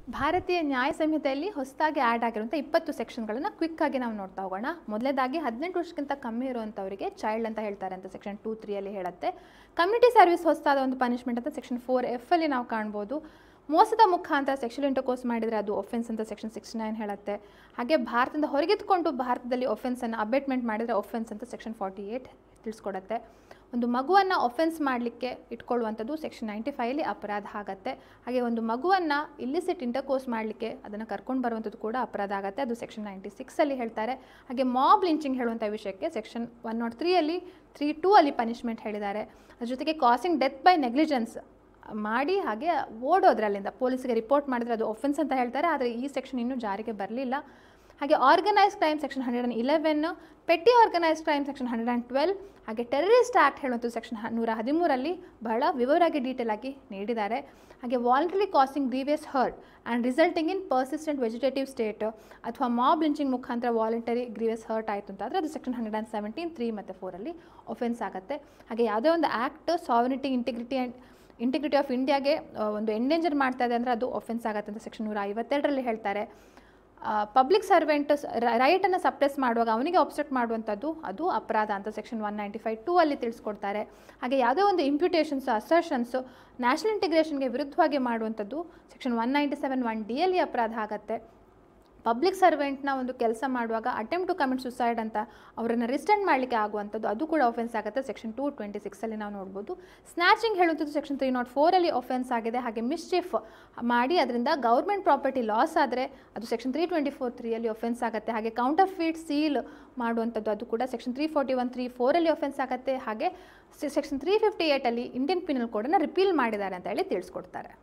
ಭಾರತೀಯ ನ್ಯಾಯ ಸಂಹಿತೆಯಲ್ಲಿ ಹೊಸದಾಗಿ ಆ್ಯಡ್ ಆಗಿರುವಂಥ 20 ಸೆಕ್ಷನ್ಗಳನ್ನು ಕ್ವಿಕ್ಕಾಗಿ ನಾವು ನೋಡ್ತಾ ಹೋಗೋಣ. ಮೊದಲೇದಾಗಿ 18 ವರ್ಷಕ್ಕಿಂತ ಕಮ್ಮಿ ಇರುವಂಥವರಿಗೆ ಚೈಲ್ಡ್ ಅಂತ ಹೇಳ್ತಾರೆ ಅಂತ ಸೆಕ್ಷನ್ 2(3) ಹೇಳುತ್ತೆ. ಕಮ್ಯುನಿಟಿ ಸರ್ವಿಸ್ ಹೊಸದಾದ ಒಂದು ಪನಿಷ್ಮೆಂಟ್ ಅಂತ ಸೆಕ್ಷನ್ 4(f) ನಾವು ಕಾಣ್ಬೋದು. ಮೋಸದ ಮುಖಾಂತರ ಸೆಕ್ಷುವಲ್ ಇಂಟರ್ಕೋರ್ಸ್ ಮಾಡಿದರೆ ಅದು ಒಫೆನ್ಸ್ ಅಂತ ಸೆಕ್ಷನ್ 69 ಹೇಳುತ್ತೆ. ಹಾಗೆ ಭಾರತದಿಂದ ಹೊರಗಿದ್ದುಕೊಂಡು ಭಾರತದಲ್ಲಿ ಒಫೆನ್ಸನ್ನು ಅಬೇಟ್ಮೆಂಟ್ ಮಾಡಿದರೆ ಒಫೆನ್ಸ್ ಅಂತ ಸೆಕ್ಷನ್ 48 ತಿಳಿಸ್ಕೊಡುತ್ತೆ. ಒಂದು ಮಗುವನ್ನು ಒಫೆನ್ಸ್ ಮಾಡಲಿಕ್ಕೆ ಇಟ್ಕೊಳ್ಳುವಂಥದ್ದು ಸೆಕ್ಷನ್ 95 ಅಪರಾಧ ಆಗುತ್ತೆ. ಹಾಗೆ ಒಂದು ಮಗುವನ್ನು ಇಲ್ಲಿಸಿಟ್ ಇಂಟರ್ಕೋರ್ಸ್ ಮಾಡಲಿಕ್ಕೆ ಅದನ್ನು ಕರ್ಕೊಂಡು ಬರುವಂಥದ್ದು ಕೂಡ ಅಪರಾಧ ಆಗುತ್ತೆ, ಅದು ಸೆಕ್ಷನ್ 96 ಹೇಳ್ತಾರೆ. ಹಾಗೆ ಮಾಬ್ ಲಿಂಚಿಂಗ್ ಹೇಳುವಂಥ ವಿಷಯಕ್ಕೆ ಸೆಕ್ಷನ್ 103 3(2) ಪನಿಷ್ಮೆಂಟ್ ಹೇಳಿದ್ದಾರೆ. ಅದ್ರ ಜೊತೆಗೆ ಕಾಸಿಂಗ್ ಡೆತ್ ಬೈ ನೆಗ್ಲಿಜೆನ್ಸ್ ಮಾಡಿ ಹಾಗೆ ಓಡೋದ್ರಲ್ಲಿಂದ ಪೊಲೀಸಿಗೆ ರಿಪೋರ್ಟ್ ಮಾಡಿದರೆ ಅದು ಒಫೆನ್ಸ್ ಅಂತ ಹೇಳ್ತಾರೆ. ಆದರೆ ಈ ಸೆಕ್ಷನ್ ಇನ್ನೂ ಜಾರಿಗೆ ಬರಲಿಲ್ಲ. ಹಾಗೆ ಆರ್ಗನೈಸ್ಡ್ ಕ್ರೈಮ್ ಸೆಕ್ಷನ್ 111, ಪೆಟ್ಟಿ ಆರ್ಗನೈಸ್ಡ್ ಕ್ರೈಮ್ ಸೆಕ್ಷನ್ 112, ಹಾಗೆ ಟೆರರಿಸ್ಟ್ ಆ್ಯಕ್ಟ್ ಹೇಳುವಂಥದ್ದು ಸೆಕ್ಷನ್ 113 ಬಹಳ ವಿವರವಾಗಿ ಡೀಟೇಲ್ ಆಗಿ ನೀಡಿದ್ದಾರೆ. ಹಾಗೆ voluntary causing grievous hurt and resulting in persistent vegetative state ಅಥವಾ ಮಾಬ್ ಲಿಂಚಿಂಗ್ ಮುಖಾಂತರ ವಾಲಂಟರಿ ಗ್ರೀವಿಯಸ್ ಹರ್ಟ್ ಆಯಿತು ಅಂತಂದರೆ ಅದು ಸೆಕ್ಷನ್ 117 3 ಮತ್ತು 4 ಒಫೆನ್ಸ್ ಆಗುತ್ತೆ. ಹಾಗೆ ಯಾವುದೇ ಒಂದು ಆ್ಯಕ್ಟ್ ಸಾವರ್ನಿಟಿ ಇಂಟಿಗ್ರಿಟಿ ಆಫ್ ಇಂಡಿಯಾಗೆ ಒಂದು ಎಂಡೇಂಜರ್ ಮಾಡ್ತಾ ಇದೆ ಅಂದರೆ ಅದು ಒಫೆನ್ಸ್ ಆಗುತ್ತೆ ಅಂತ ಸೆಕ್ಷನ್ 152 ಹೇಳ್ತಾರೆ. ಪಬ್ಲಿಕ್ ಸರ್ವೆಂಟ್ ರೈಟನ್ನು ಸಪ್ರೆಸ್ ಮಾಡುವಾಗ ಅವನಿಗೆ ಅಬ್ಸ್ಟ್ರಕ್ಟ್ ಮಾಡುವಂಥದ್ದು ಅದು ಅಪರಾಧ ಅಂತ ಸೆಕ್ಷನ್ 195(2) ತಿಳಿಸ್ಕೊಡ್ತಾರೆ. ಹಾಗೆ ಯಾವುದೇ ಒಂದು ಇಂಪ್ಯೂಟೇಷನ್ಸ್ ಅಸರ್ಷನ್ಸು ನ್ಯಾಷನಲ್ ಇಂಟಿಗ್ರೇಷನ್ಗೆ ವಿರುದ್ಧವಾಗಿ ಮಾಡುವಂಥದ್ದು ಸೆಕ್ಷನ್ 197(1)(d) ಅಪರಾಧ ಆಗುತ್ತೆ. ಪಬ್ಲಿಕ್ ಸರ್ವೆಂಟ್ನ ಒಂದು ಕೆಲಸ ಮಾಡುವಾಗ ಅಟೆಂಪ್ಟ್ ಟು ಕಮಿಟ್ ಸುಸೈಡ್ ಅಂತ ಅವರನ್ನು ರಿಸ್ಟೆಂಡ್ ಮಾಡಲಿಕ್ಕೆ ಆಗುವಂಥದ್ದು ಅದು ಕೂಡ ಒಫೆನ್ಸ್ ಆಗುತ್ತೆ, ಸೆಕ್ಷನ್ 226 ನಾವು ನೋಡ್ಬೋದು. ಸ್ನ್ಯಾಚಿಂಗ್ ಹೇಳುವಂಥದ್ದು ಸೆಕ್ಷನ್ 304 ಒಫೆನ್ಸ್ ಆಗಿದೆ. ಹಾಗೆ ಮಿಸ್ಚೀಫ್ ಮಾಡಿ ಅದರಿಂದ ಗೌರ್ಮೆಂಟ್ ಪ್ರಾಪರ್ಟಿ ಲಾಸ್ ಆದರೆ ಅದು ಸೆಕ್ಷನ್ 324(3) ಒಫೆನ್ಸ್ ಆಗುತ್ತೆ. ಹಾಗೆ ಕೌಂಟರ್ಫೀಟ್ ಸೀಲ್ ಮಾಡುವಂಥದ್ದು ಅದು ಕೂಡ ಸೆಕ್ಷನ್ 341 3(4) ಒಫೆನ್ಸ್ ಆಗುತ್ತೆ. ಹಾಗೆ ಸೆಕ್ಷನ್ 358 ಇಂಡಿಯನ್ ಪಿನಲ್ ಕೋಡನ್ನು ರಿಪೀಲ್ ಮಾಡಿದ್ದಾರೆ ಅಂತ ಹೇಳಿ ತಿಳಿಸ್ಕೊಡ್ತಾರೆ.